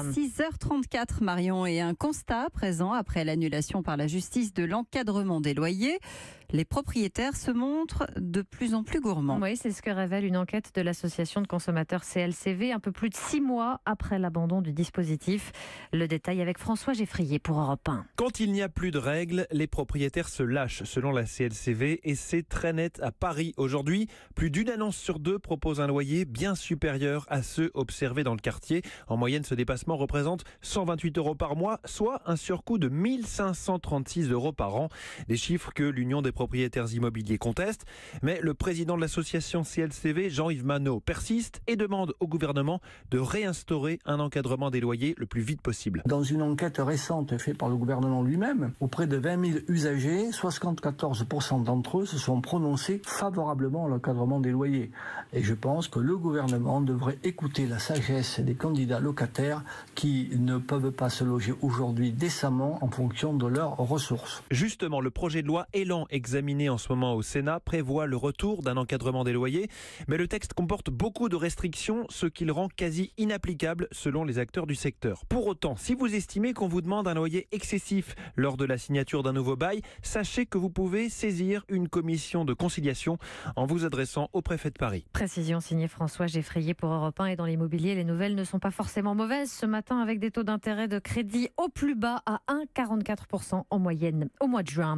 6h34, Marion, et un constat présent après l'annulation par la justice de l'encadrement des loyers. Les propriétaires se montrent de plus en plus gourmands. Oui, c'est ce que révèle une enquête de l'association de consommateurs CLCV, un peu plus de 6 mois après l'abandon du dispositif. Le détail avec François Geffrier pour Europe 1. Quand il n'y a plus de règles, les propriétaires se lâchent, selon la CLCV, et c'est très net à Paris aujourd'hui. Plus d'une annonce sur deux propose un loyer bien supérieur à ceux observés dans le quartier. En moyenne, ce dépassement représente 128 € par mois, soit un surcoût de 1536 € par an. Des chiffres que l'Union des propriétaires immobiliers conteste. Mais le président de l'association CLCV, Jean-Yves Manot, persiste et demande au gouvernement de réinstaurer un encadrement des loyers le plus vite possible. Dans une enquête récente faite par le gouvernement lui-même, auprès de 20 000 usagers, 74% d'entre eux se sont prononcés favorablement à l'encadrement des loyers. Et je pense que le gouvernement devrait écouter la sagesse des candidats locataires qui ne peuvent pas se loger aujourd'hui décemment en fonction de leurs ressources. Justement, le projet de loi Élan examiné en ce moment au Sénat prévoit le retour d'un encadrement des loyers, mais le texte comporte beaucoup de restrictions, ce qui le rend quasi inapplicable selon les acteurs du secteur. Pour autant, si vous estimez qu'on vous demande un loyer excessif lors de la signature d'un nouveau bail, sachez que vous pouvez saisir une commission de conciliation en vous adressant au préfet de Paris. Précision signée François Geffrier pour Europe 1. Et dans l'immobilier, les nouvelles ne sont pas forcément mauvaises ce matin, avec des taux d'intérêt de crédit au plus bas à 1,44% en moyenne au mois de juin.